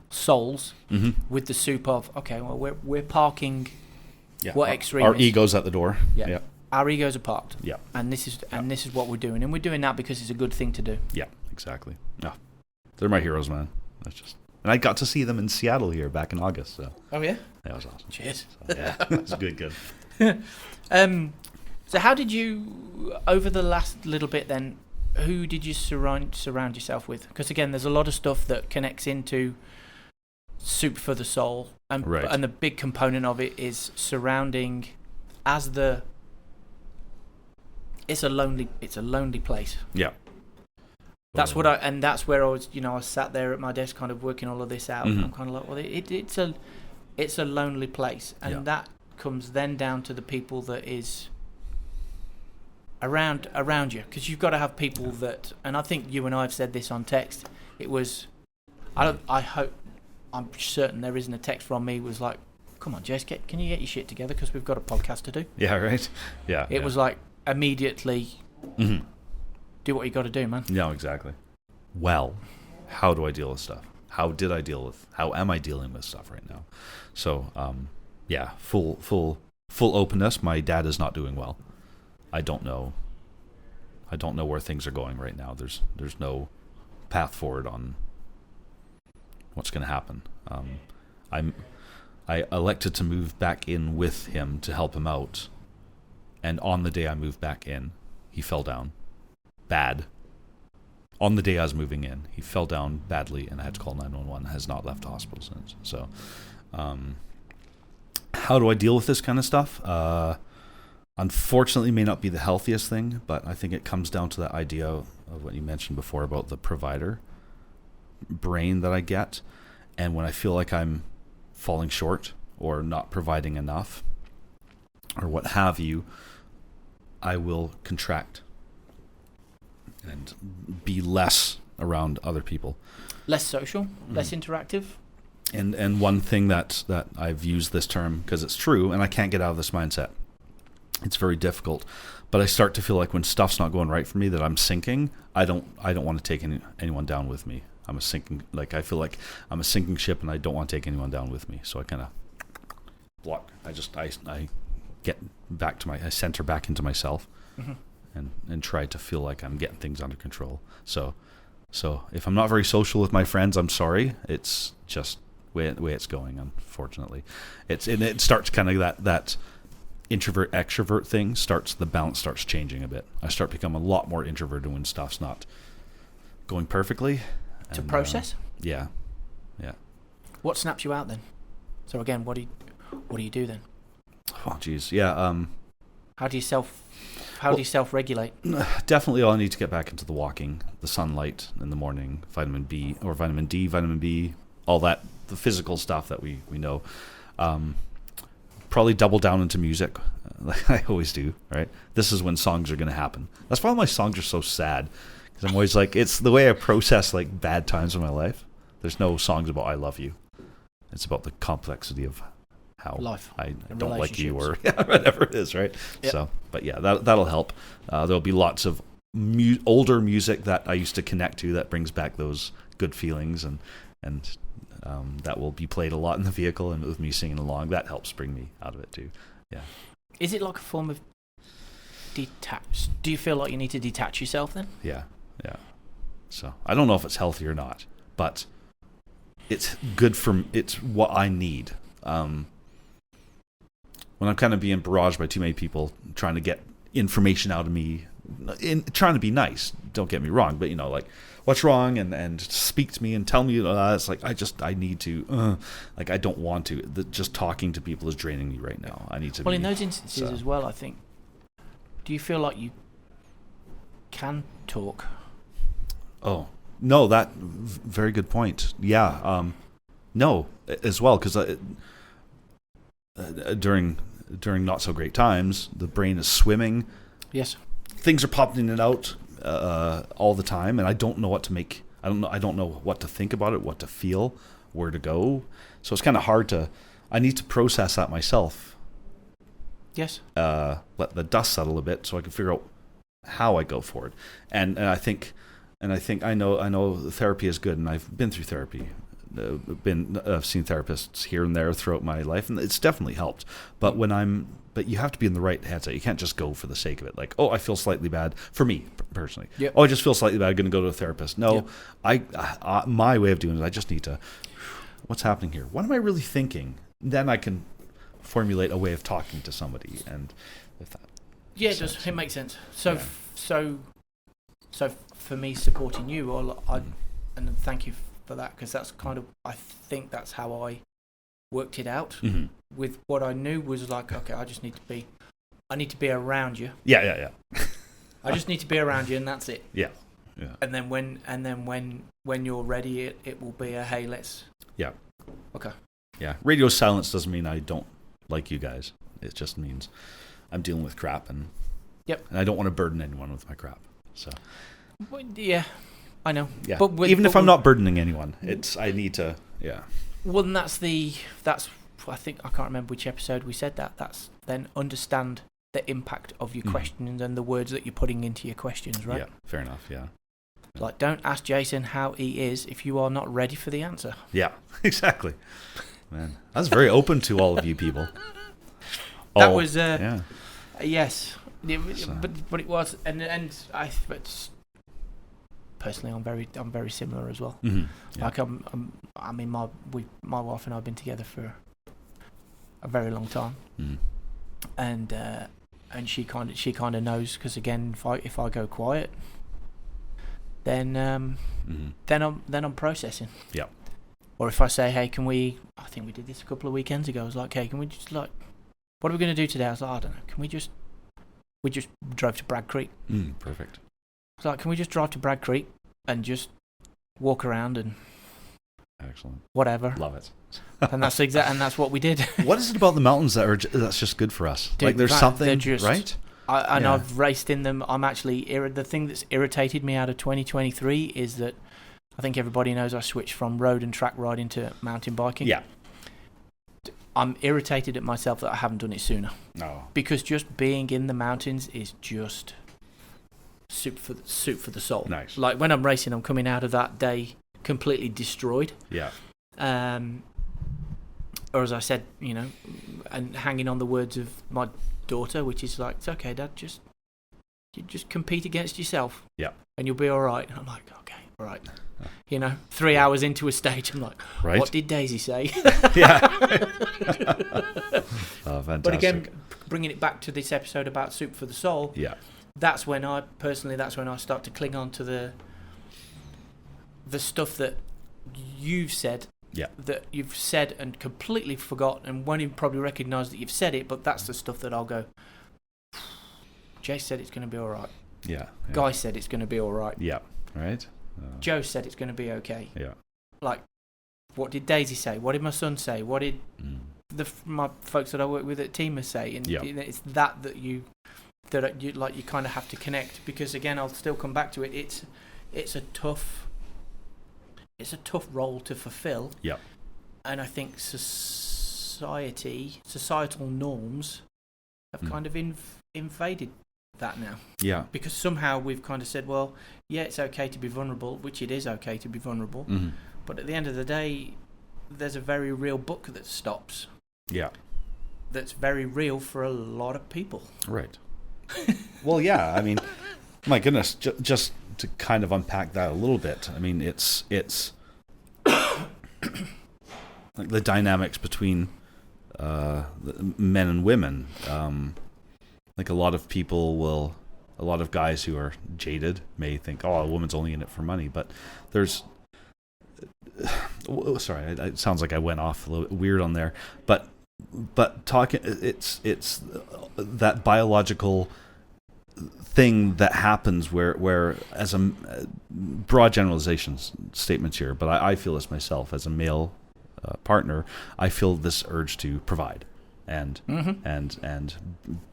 souls with the soup of, okay, well, we're parking what extreme our egos at the door. Yeah. Our egos are parked. Yeah. And this is what we're doing. And we're doing that because it's a good thing to do. Yeah, exactly. No. They're my heroes, man. And I got to see them in Seattle here back in August. So. Oh, yeah? That was awesome. Cheers. So, yeah, it was good. So how did you, over the last little bit then, who did you surround yourself with? Because again, there's a lot of stuff that connects into Soup for the Soul. And the big component of it is surrounding it's a lonely place. Yeah. That's where I was, I sat there at my desk kind of working all of this out. And I'm kind of like, well, it's a lonely place. And that comes then down to the people that is around you. Because you've got to have people that, and I think you and I have said this on text, it was, I'm certain there isn't a text from me was like, come on, Jess, can you get your shit together? Because we've got a podcast to do. Yeah, right. Yeah. It was like, immediately do what you got to do, man. Yeah, exactly. Well, how do I deal with stuff? How am I dealing with stuff right now? So, full openness. My dad is not doing well. I don't know where things are going right now. There's no path forward on what's going to happen. I elected to move back in with him to help him out. And on the day I moved back in, he fell down bad. On the day I was moving in, he fell down badly, and I had to call 911. Has not left the hospital since. So, how do I deal with this kind of stuff? Unfortunately, may not be the healthiest thing, but I think it comes down to that idea of what you mentioned before about the provider brain that I get. And when I feel like I'm falling short or not providing enough or what have you, I will contract and be less around other people. Less social, less interactive. And one thing that I've used this term because it's true, and I can't get out of this mindset. It's very difficult, but I start to feel like when stuff's not going right for me, that I'm sinking. I don't want to take anyone down with me. I feel like I'm a sinking ship, and I don't want to take anyone down with me. So I kind of block. I get back to I center back into myself, and try to feel like I'm getting things under control. So if I'm not very social with my friends, I'm sorry. It's just way it's going. Unfortunately, it starts kind of that introvert extrovert thing the balance starts changing a bit. I start becoming a lot more introverted when stuff's not going perfectly. To process. Yeah. What snaps you out then? So again, what do you do then? Oh, geez. Yeah. How do you self-regulate? Definitely, I'll need to get back into the walking, the sunlight in the morning, vitamin B or vitamin D, vitamin B, all that, the physical stuff that we know. Probably double down into music, like I always do. Right. This is when songs are going to happen. That's why my songs are so sad, because I'm always like, it's the way I process like bad times in my life. There's no songs about I love you. It's about the complexity of how life, I don't like you or whatever it is, right? Yep. So, but yeah, that'll help. There'll be lots of older music that I used to connect to that brings back those good feelings, and that will be played a lot in the vehicle, and with me singing along, that helps bring me out of it too. Yeah. Is it like a form of detach? Do you feel like you need to detach yourself then? Yeah. So I don't know if it's healthy or not, but it's good it's what I need. When I'm kind of being barraged by too many people trying to get information out of me, trying to be nice, don't get me wrong, but like, what's wrong, and speak to me and tell me, it's like I need to, like, I don't want to. Just talking to people is draining me right now. I need to. Well, in those instances as well, I think. Do you feel like you can talk? Oh no, very good point. Yeah, no, as well, because during not so great times, the brain is swimming. Yes. Things are popping in and out all the time, and I don't know what to make. I don't know what to think about it, what to feel, where to go. So it's kind of hard to. I need to process that myself. Yes. Let the dust settle a bit, so I can figure out how I go forward. And I think I know therapy is good, and I've been through therapy. I've seen therapists here and there throughout my life, and it's definitely helped. But but you have to be in the right headset. You can't just go for the sake of it. Like, I feel slightly bad. For me personally, yep. I just feel slightly bad. I'm going to go to a therapist. No, yep. My way of doing it, I just need to. What's happening here? What am I really thinking? Then I can formulate a way of talking to somebody, and if that. Yeah, it does. It makes sense. So for me supporting you, and thank you for that, because that's kind of, I think that's how I worked it out. Mm-hmm. With what I knew was like, okay, I need to be around you. Yeah. I just need to be around you, and that's it. Yeah. And then when you're ready, it will be a hey, let's. Yeah. Okay. Yeah. Radio silence doesn't mean I don't like you guys. It just means I'm dealing with crap, and yep. And I don't want to burden anyone with my crap. So. Yeah, I know. Yeah. But even if I'm not burdening anyone, I need to. Yeah. Well, and that's I think, I can't remember which episode we said that. That's then understand the impact of your questions and the words that you're putting into your questions, right? Yeah, fair enough, yeah. Like, don't ask Jason how he is if you are not ready for the answer. Yeah, exactly. Man, I was very open to all of you people. That was, yeah. Yes. But it was, but personally, I'm very similar as well. Mm-hmm. Yeah. Like my wife and I have been together for a very long time, and she kind of knows, because again, if I go quiet, then I'm processing. Yeah. Or if I say, hey, I think we did this a couple of weekends ago. I was like, hey, can we just, like, what are we going to do today? I was like, I don't know. We just drove to Bragg Creek. Perfect. I was like, can we just drive to Bragg Creek and just walk around and excellent, whatever. Love it. And that's what we did. What is it about the mountains that's just good for us? Dude, like, there's something, right? I've raced in them. I'm actually the thing that's irritated me out of 2023 is that I think everybody knows I switched from road and track riding to mountain biking. Yeah. I'm irritated at myself that I haven't done it sooner. No. Because just being in the mountains is just soup for the soul. Nice. Like, when I'm racing, I'm coming out of that day completely destroyed. Yeah. Or as I said, and hanging on the words of my daughter, which is like, it's okay, Dad, you just compete against yourself. Yeah. And you'll be all right. And I'm like, okay, all right. 3 hours into a stage, I'm like, right. What did Daisy say? Yeah. Oh, fantastic. But again, bringing it back to this episode about soup for the soul. Yeah. That's when I start to cling on to the stuff that you've said. Yeah. That you've said and completely forgot, and won't even probably recognise that you've said it, but that's the stuff that I'll go, Jay said it's going to be all right. Yeah. Guy said it's going to be all right. Yeah. Right. Joe said it's going to be okay. Yeah. Like, what did Daisy say? What did my son say? What did my folks that I work with at TEEMA say? And it's that you kind of have to connect, because again, I'll still come back to it. It's a tough role to fulfill. Yeah. And I think societal norms have kind of invaded that now. Yeah. Because somehow we've kind of said, well, yeah, it's okay to be vulnerable, which it is okay to be vulnerable. But at the end of the day, there's a very real book that stops. Yeah. That's very real for a lot of people. Right. Well, yeah. I mean, my goodness, just to kind of unpack that a little bit. I mean, it's like the dynamics between men and women. Like a lot of guys who are jaded may think, oh, a woman's only in it for money. But there's, sorry, it sounds like I went off a little weird on there. But talking, it's that biological thing that happens where as a broad generalizations statements here, but I feel this myself as a male partner. I feel this urge to provide and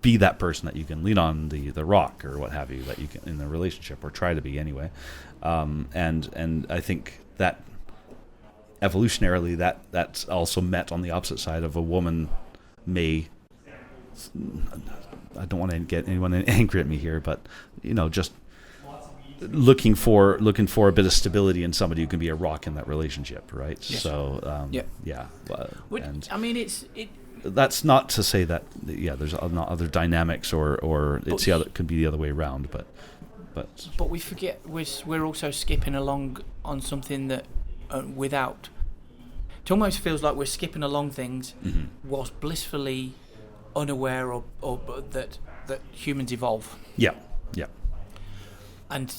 be that person that you can lean on, the rock or what have you, that you can in the relationship, or try to be anyway. And I think that evolutionarily that's also met on the opposite side of a woman may. I don't want to get anyone angry at me here, but just looking for a bit of stability in somebody who can be a rock in that relationship, right? Yes. So yeah. I mean, that's not to say that there's not other dynamics or it's it could be the other way around, but we forget we're also skipping along on something that without. It almost feels like we're skipping along things whilst blissfully unaware or that humans evolve. Yeah. And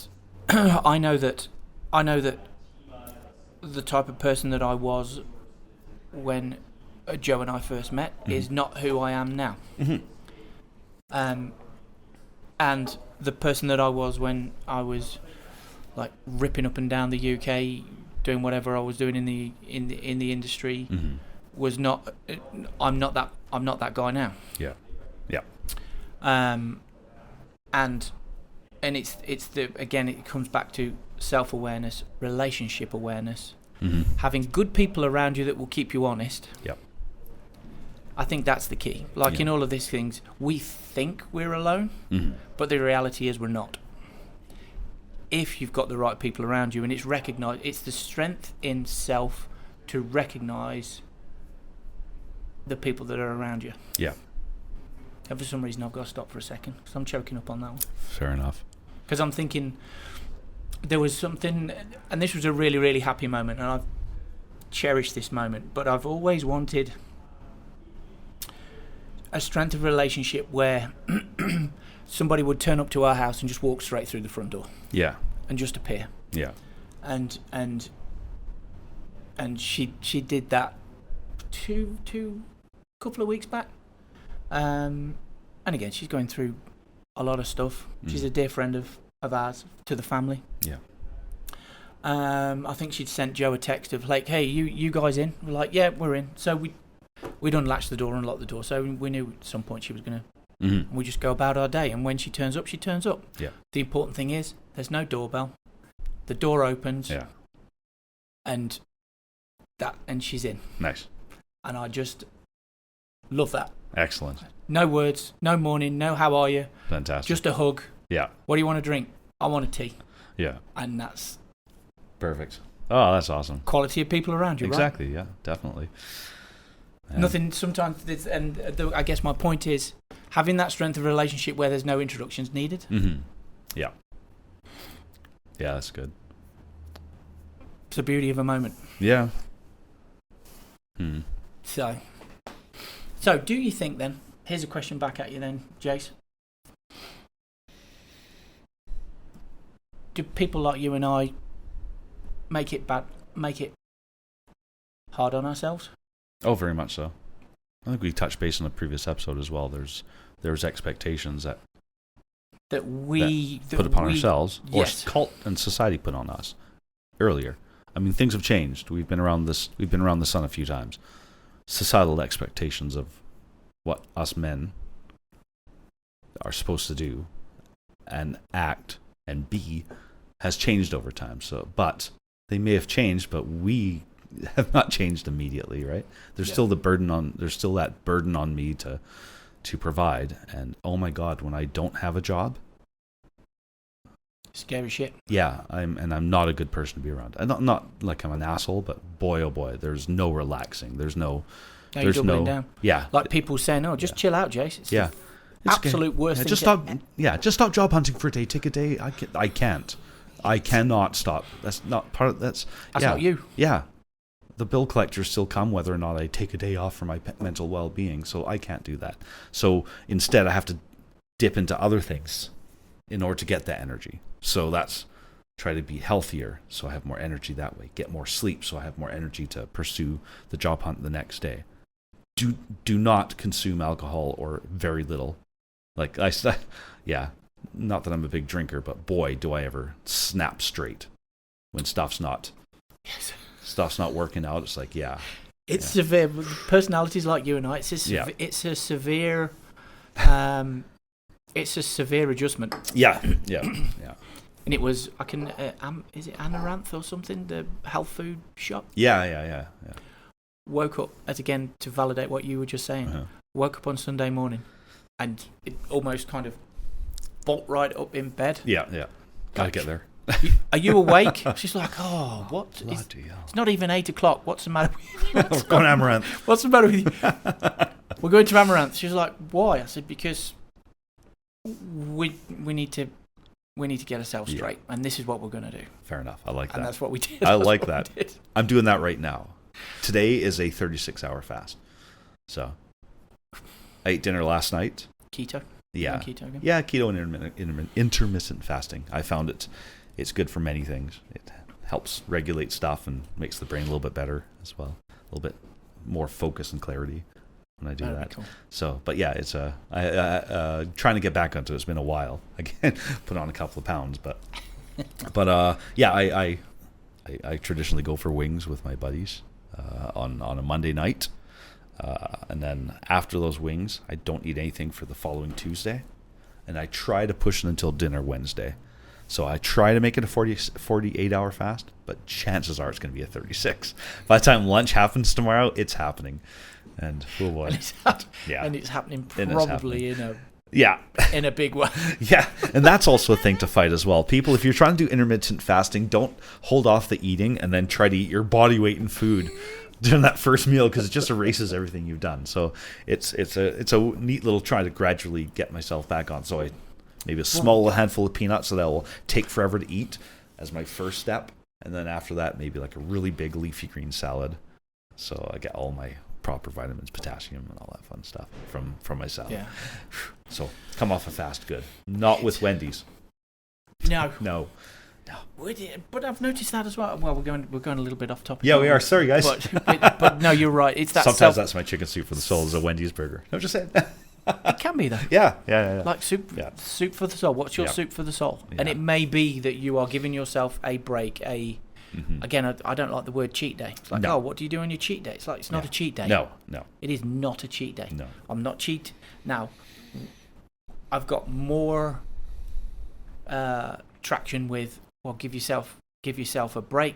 I know that the type of person that I was when Joe and I first met is not who I am now. And the person that I was when I was like ripping up and down the UK, doing whatever I was doing in the industry, was not. I'm not that guy now. Yeah. And it's it comes back to self-awareness, relationship awareness, having good people around you that will keep you honest. Yep. I think that's the key. Like in all of these things, we think we're alone, but the reality is we're not. If you've got the right people around you, and it's the strength in self to recognise the people that are around you. Yeah. And for some reason, I've got to stop for a second because I'm choking up on that one. Fair enough. Because I'm thinking there was something, and this was a really, really happy moment, and I've cherished this moment, but I've always wanted a strength of relationship where somebody would turn up to our house and just walk straight through the front door. Yeah. And just appear. Yeah. And she did that couple of weeks back. And again, she's going through a lot of stuff. She's a dear friend of ours to the family. Yeah. I think she'd sent Joe a text of like, hey, you guys in? We're like, yeah, we're in. So we'd unlatched the door and locked the door. So we knew at some point she was going to. We just go about our day. And when she turns up, she turns up. Yeah. The important thing is there's no doorbell. The door opens. Yeah. And she's in. Nice. And I just love that. Excellent. No words, no morning, no how are you. Fantastic. Just a hug. Yeah. What do you want to drink? I want a tea. Yeah. And that's perfect. Oh, that's awesome. Quality of people around you, exactly, right? Yeah, definitely. Nothing, sometimes, I guess my point is having that strength of relationship where there's no introductions needed. Yeah. Yeah, that's good. It's the beauty of a moment. Yeah. So do you think then, here's a question back at you then, Jace. Do people like you and I make it hard on ourselves? Oh, very much so. I think we touched base on the previous episode as well. There's expectations that we put upon ourselves, yes, or cult and society put on us earlier. I mean, things have changed. We've been around the sun a few times. Societal expectations of what us men are supposed to do and act and be has changed over time. So, but they may have changed, but we have not changed immediately, right? There's still that burden on me to provide. And oh my God, when I don't have a job, scary shit. Yeah, I'm not a good person to be around. And not like I'm an asshole, but boy, oh boy, there's no relaxing. There's no. You're doubling down. Yeah, like people saying, "Oh, just chill out, Jace." It's the absolute worst thing. Just stop job hunting for a day. Take a day. I can't. I cannot stop. That's not part of that's not you. Yeah. The bill collectors still come whether or not I take a day off for my mental well-being, so I can't do that. So instead I have to dip into other things in order to get that energy. So that's try to be healthier so I have more energy that way. Get more sleep so I have more energy to pursue the job hunt the next day. Do not consume alcohol or very little. Like not that I'm a big drinker, but boy, do I ever snap straight when stuff's not working out. It's like, it's severe. Personalities like you and I, it's a severe adjustment. Yeah. And it was, is it Amaranth or something, the health food shop? Yeah. Woke up, again, to validate what you were just saying, woke up on Sunday morning and it almost kind of bolt right up in bed. Yeah. Gotta get there. Are you awake? She's like, oh, what? It's not even 8 o'clock. What's the matter with you? We're going to Amaranth. What's the matter with you? We're going to Amaranth. She's like, why? I said, because we need to get ourselves straight, and this is what we're going to do. Fair enough. I like that. And that's what we did. I like that. I'm doing that right now. Today is a 36-hour fast. So I ate dinner last night. Keto? Yeah. Keto again? Yeah, keto and intermittent fasting. I found it's good for many things. It helps regulate stuff and makes the brain a little bit better as well. A little bit more focus and clarity when I do that. Cool. So, but yeah, it's trying to get back onto it. It's been a while. Again, put on a couple of pounds, but I traditionally go for wings with my buddies on a Monday night. And then after those wings, I don't eat anything for the following Tuesday. And I try to push it until dinner Wednesday. So I try to make it a 48-hour fast, but chances are it's going to be a 36. By the time lunch happens tomorrow, it's happening. And oh boy. And it's happening probably in a big way. Yeah, and that's also a thing to fight as well. People, if you're trying to do intermittent fasting, don't hold off the eating and then try to eat your body weight in food during that first meal, because it just erases everything you've done. So it's a neat little try to gradually get myself back on. So maybe a small handful of peanuts that will take forever to eat as my first step, and then after that maybe like a really big leafy green salad, so I get all my proper vitamins, potassium, and all that fun stuff from my salad. Yeah. So come off a fast good, not with Wendy's. No. But I've noticed that as well. Well, we're going a little bit off topic. Yeah, we are. Sorry, guys. But no, you're right. It's that. Sometimes that's my chicken soup for the soul is a Wendy's burger. No, just saying. It can be though. Yeah. Like soup for the soul. What's your soup for the soul? Yeah. And it may be that you are giving yourself a break. Again, I don't like the word cheat day. It's like, what do you do on your cheat day? It's like, it's not a cheat day. No. It is not a cheat day. No. I'm not cheat. Now, I've got more traction with, well, give yourself a break.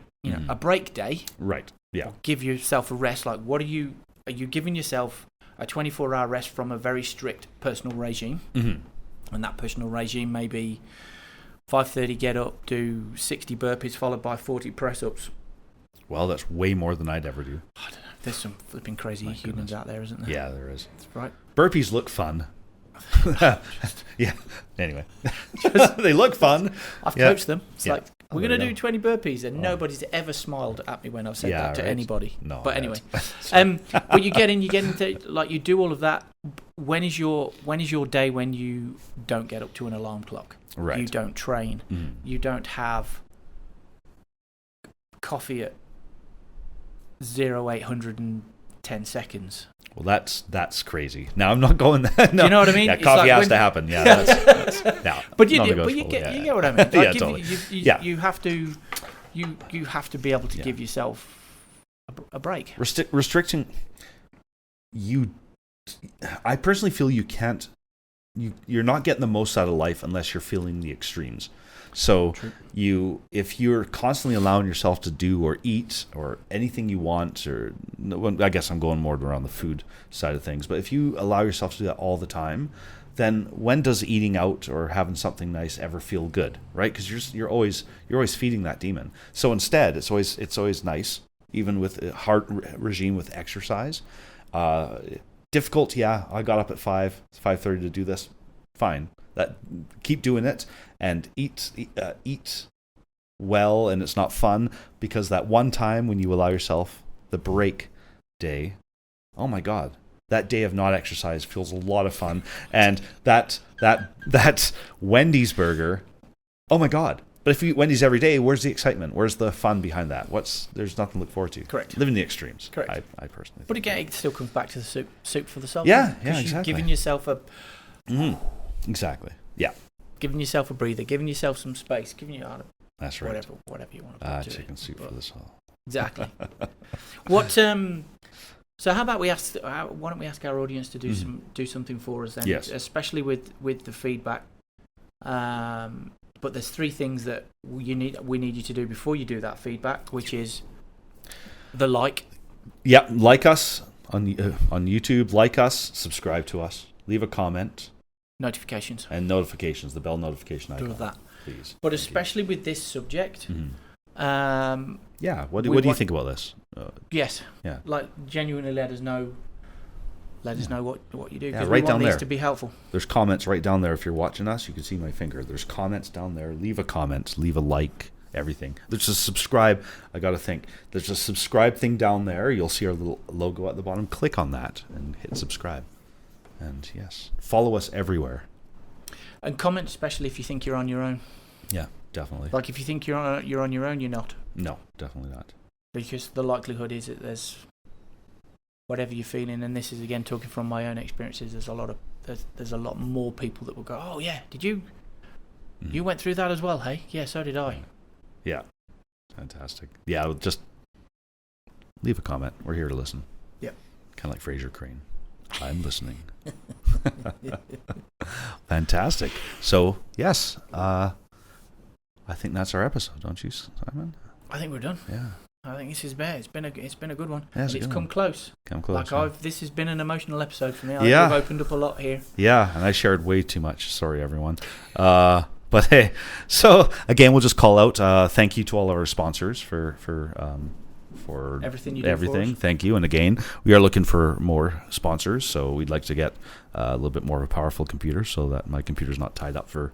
A break day. Right. Yeah. Give yourself a rest. Like, are you giving yourself a 24-hour rest from a very strict personal regime? And that personal regime may be 5:30 get up, do 60 burpees followed by 40 press-ups. Well, that's way more than I'd ever do. I don't know. There's some flipping crazy humans out there, isn't there? Yeah, there is. That's right. Burpees look fun. Yeah. Anyway, they look fun. I've coached them. It's like, we're going to do 20 burpees, and nobody's ever smiled at me when I've said that to anybody. No. But anyway, but you get into, like, you do all of that. When is your day when you don't get up to an alarm clock? Right. You don't train. You don't have coffee at 0,810 seconds. Well, that's crazy. Now I'm not going there. No. Do you know what I mean? Yeah, coffee has to happen. Yeah, that's but you get what I mean. Like, yeah, totally. You have to be able to give yourself a break. Restricting you. I personally feel you can't. You're not getting the most out of life unless you're feeling the extremes. So True. if you're constantly allowing yourself to do or eat or anything you want, or I guess I'm going more around the food side of things, but if you allow yourself to do that all the time, then when does eating out or having something nice ever feel good, right? Because you're always feeding that demon. So instead, it's always nice, even with a hard regime with exercise. Difficult, yeah. I got up at 5:30 to do this. Fine. Keep doing it and eat well, and it's not fun because that one time when you allow yourself the break day, oh my God, that day of not exercise feels a lot of fun. And that Wendy's burger, oh my God. But if you eat Wendy's every day, where's the excitement? Where's the fun behind that? There's nothing to look forward to. Correct. Living the extremes. Correct. I personally think. But again, it still comes back to the soup for the soul. Yeah, exactly. Exactly. You're giving yourself Exactly. Yeah. Giving yourself a breather, giving yourself some space, giving you That's right. whatever you want to do. Chicken soup for the soul. Exactly. What? So how about why don't we ask our audience to do something for us then? Yes. Especially with the feedback. But there's 3 things that we need you to do before you do that feedback, which is the like. Yeah, like us on YouTube. Like us, subscribe to us, leave a comment. Notifications. And notifications, the bell notification icon. Do that. Please. But especially with this subject. Yeah, what do you think about this? Yes. Yeah. Like, genuinely let us know what you do. Yeah, Because right we down want these there to be helpful. There's comments right down there. If you're watching us, you can see my finger. There's comments down there. Leave a comment. Leave a like. Everything. There's a subscribe. I got to think. There's a subscribe thing down there. You'll see our little logo at the bottom. Click on that and hit subscribe. And yes, follow us everywhere. And comment, especially if you think you're on your own. Yeah, definitely. Like, if you think you're on your own, you're not. No, definitely not. Because the likelihood is that there's whatever you're feeling, and this is again talking from my own experiences. There's a lot more people that will go, oh yeah, did you? You went through that as well, hey? Yeah, so did I. Yeah, fantastic. Yeah, just leave a comment. We're here to listen. Yep. Kind of like Fraser Crane. I'm listening. Fantastic. So yes, I think that's our episode, don't you, Simon? I think we're done. Yeah. I think this is bad. It's been a good one. Yeah, it's come close. Come close. This has been an emotional episode for me. I've opened up a lot here. Yeah, and I shared way too much. Sorry, everyone. But hey, so again, we'll just call out. Thank you to all of our sponsors for everything you do for us. Thank you. And again, we are looking for more sponsors, so we'd like to get a little bit more of a powerful computer so that my computer's not tied up for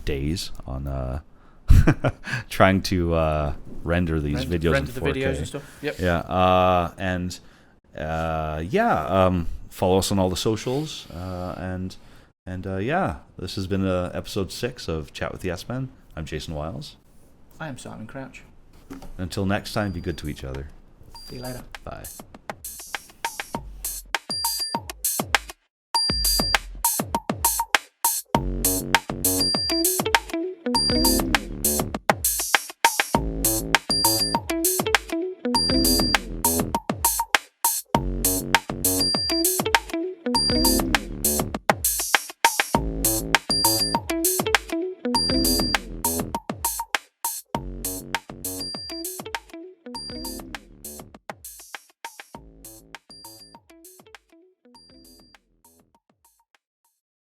days on trying to render these videos in 4K. The videos and stuff. Yep. Yeah. Follow us on all the socials. This has been episode 6 of Chat with the S-Men. I'm Jason Wiles. I am Simon Crouch. Until next time, be good to each other. See you later. Bye.